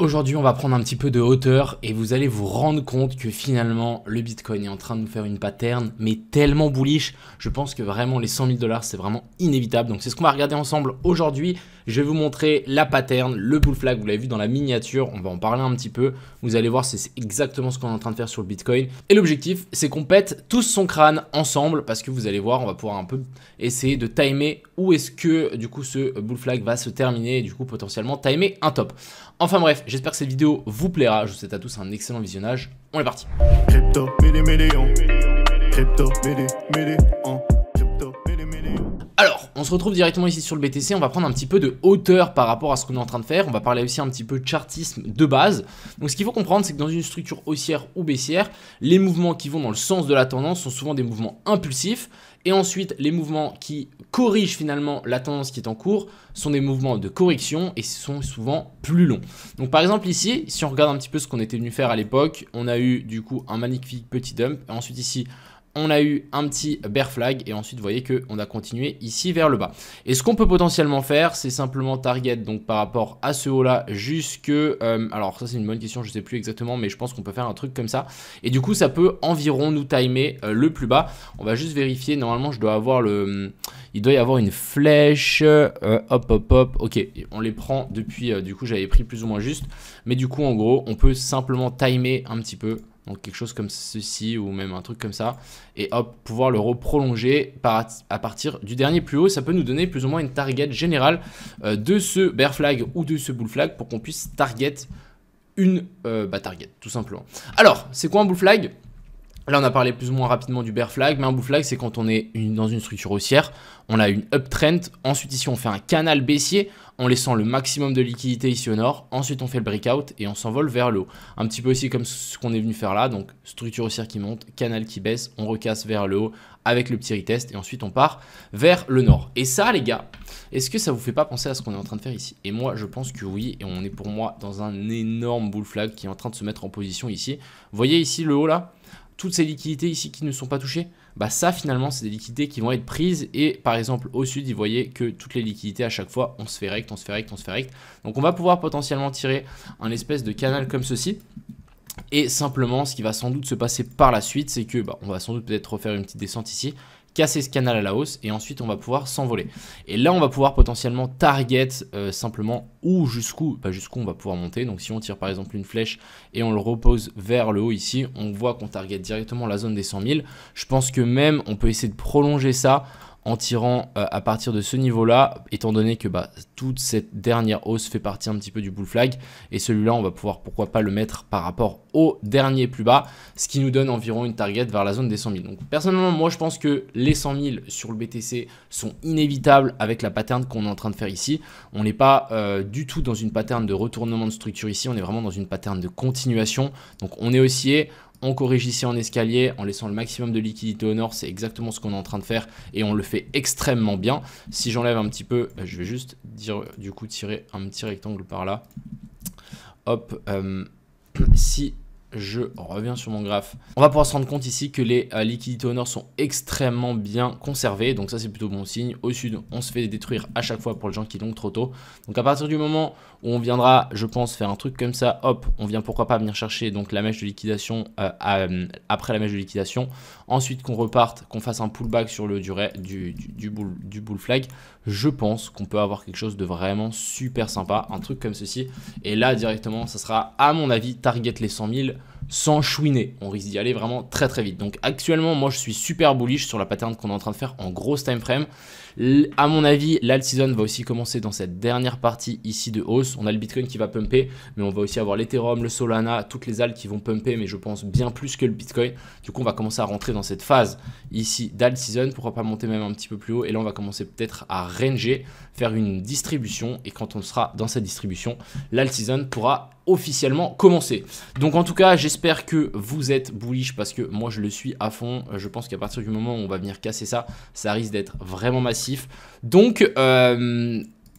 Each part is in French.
Aujourd'hui, on va prendre un petit peu de hauteur et vous allez vous rendre compte que finalement, le Bitcoin est en train de nous faire une pattern, mais tellement bullish. Je pense que vraiment les 100 000 $, c'est vraiment inévitable. Donc, c'est ce qu'on va regarder ensemble aujourd'hui. Je vais vous montrer la pattern, le bull flag. Vous l'avez vu dans la miniature. On va en parler un petit peu. Vous allez voir, c'est exactement ce qu'on est en train de faire sur le Bitcoin. Et l'objectif, c'est qu'on pète tous son crâne ensemble parce que vous allez voir, on va pouvoir un peu essayer de timer où est-ce que du coup ce bull flag va se terminer et du coup potentiellement timer un top. Enfin bref, j'espère que cette vidéo vous plaira. Je vous souhaite à tous un excellent visionnage. On est parti. Crypto, million. Crypto, million. Alors, on se retrouve directement ici sur le BTC. On va prendre un petit peu de hauteur par rapport à ce qu'on est en train de faire. On va parler aussi un petit peu de chartisme de base. Donc, ce qu'il faut comprendre, c'est que dans une structure haussière ou baissière, les mouvements qui vont dans le sens de la tendance sont souvent des mouvements impulsifs. Et ensuite, les mouvements qui corrigent finalement la tendance qui est en cours sont des mouvements de correction et sont souvent plus longs. Donc par exemple ici, si on regarde un petit peu ce qu'on était venu faire à l'époque, on a eu du coup un magnifique petit dump. Et ensuite ici, on a eu un petit bear flag et ensuite vous voyez qu'on a continué ici vers le bas. Et ce qu'on peut potentiellement faire, c'est simplement target donc par rapport à ce haut là jusque... alors ça c'est une bonne question, je ne sais plus exactement, mais je pense qu'on peut faire un truc comme ça. Et du coup ça peut environ nous timer le plus bas. On va juste vérifier, normalement je dois avoir le... Il doit y avoir une flèche, hop, ok, on les prend depuis, du coup j'avais pris plus ou moins juste. Mais du coup en gros on peut simplement timer un petit peu. Donc quelque chose comme ceci ou même un truc comme ça. Et hop, pouvoir le reprolonger à partir du dernier plus haut. Ça peut nous donner plus ou moins une target générale de ce bear flag ou de ce bull flag pour qu'on puisse target une target tout simplement. Alors, c'est quoi un bull flag ? Là, on a parlé plus ou moins rapidement du bear flag, mais un bull flag, c'est quand on est dans une structure haussière, on a une uptrend, ensuite ici, on fait un canal baissier en laissant le maximum de liquidité ici au nord, ensuite on fait le breakout et on s'envole vers le haut. Un petit peu aussi comme ce qu'on est venu faire là, donc structure haussière qui monte, canal qui baisse, on recasse vers le haut avec le petit retest et ensuite on part vers le nord. Et ça, les gars, est-ce que ça vous fait pas penser à ce qu'on est en train de faire ici? Et moi, je pense que oui, et on est pour moi dans un énorme bull flag qui est en train de se mettre en position ici. Vous voyez ici le haut là? Toutes ces liquidités ici qui ne sont pas touchées, bah ça finalement c'est des liquidités qui vont être prises et par exemple au sud, vous voyez que toutes les liquidités à chaque fois on se fait rect, on se fait rect, on se fait rect. Donc on va pouvoir potentiellement tirer un espèce de canal comme ceci. Et simplement ce qui va sans doute se passer par la suite, c'est que on va sans doute peut-être refaire une petite descente ici, casser ce canal à la hausse et ensuite on va pouvoir s'envoler. Et là on va pouvoir potentiellement target simplement ou jusqu'où jusqu'où on va pouvoir monter. Donc si on tire par exemple une flèche et on le repose vers le haut ici, on voit qu'on target directement la zone des 100 000. Je pense que même on peut essayer de prolonger ça en tirant à partir de ce niveau-là, étant donné que toute cette dernière hausse fait partie un petit peu du bull flag. Et celui-là, on va pouvoir pourquoi pas le mettre par rapport au dernier plus bas, ce qui nous donne environ une target vers la zone des 100 000. Donc personnellement, moi je pense que les 100 000 sur le BTC sont inévitables avec la pattern qu'on est en train de faire ici. On n'est pas du tout dans une pattern de retournement de structure ici, on est vraiment dans une pattern de continuation. Donc on est haussier. On corrige ici en escalier en laissant le maximum de liquidité au nord. C'est exactement ce qu'on est en train de faire et on le fait extrêmement bien. Si j'enlève un petit peu, je vais juste tirer un petit rectangle par là. Hop, si je reviens sur mon graphe, on va pouvoir se rendre compte ici que les liquidités au nord sont extrêmement bien conservées. Donc ça c'est plutôt bon signe. Au sud, on se fait détruire à chaque fois pour les gens qui longent trop tôt. Donc à partir du moment où on viendra, je pense, faire un truc comme ça, hop, on vient pourquoi pas venir chercher donc la mèche de liquidation après la mèche de liquidation. Ensuite qu'on reparte, qu'on fasse un pullback sur le du bull flag. Je pense qu'on peut avoir quelque chose de vraiment super sympa, un truc comme ceci. Et là directement, ça sera à mon avis target les 100 000 sans chouiner. On risque d'y aller vraiment très très vite. Donc actuellement, moi je suis super bullish sur la pattern qu'on est en train de faire en grosse time frame. À mon avis, l'alt season va aussi commencer dans cette dernière partie ici de hausse. On a le Bitcoin qui va pumper, mais on va aussi avoir l'Ethereum, le Solana, toutes les alts qui vont pumper, mais je pense bien plus que le Bitcoin. Du coup, on va commencer à rentrer dans cette phase ici d'alt season. Pourquoi pas monter même un petit peu plus haut. Et là, on va commencer peut-être à ranger, faire une distribution. Et quand on sera dans cette distribution, l'alt season pourra officiellement commencer. Donc en tout cas, j'espère que vous êtes bullish parce que moi je le suis à fond. Je pense qu'à partir du moment où on va venir casser ça, ça risque d'être vraiment massif. Donc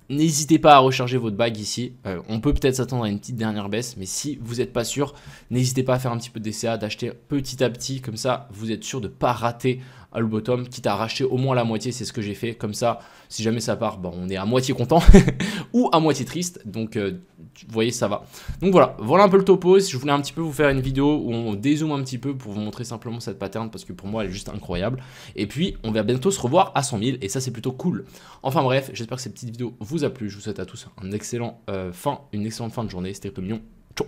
n'hésitez pas à recharger votre bague ici. On peut peut-être s'attendre à une petite dernière baisse, mais si vous n'êtes pas sûr, n'hésitez pas à faire un petit peu de DCA, d'acheter petit à petit, comme ça vous êtes sûr de ne pas rater le bottom, quitte à racheter au moins la moitié. C'est ce que j'ai fait, comme ça si jamais ça part, on est à moitié content ou à moitié triste. Donc vous voyez, ça va. Donc voilà un peu le topo. Je voulais un petit peu vous faire une vidéo où on dézoome un petit peu pour vous montrer simplement cette pattern parce que pour moi elle est juste incroyable. Et puis on va bientôt se revoir à 100 000 et ça c'est plutôt cool. Enfin bref, j'espère que cette petite vidéo vous a plu. Je vous souhaite à tous une excellente fin de journée. C'était Crypto Million. Ciao.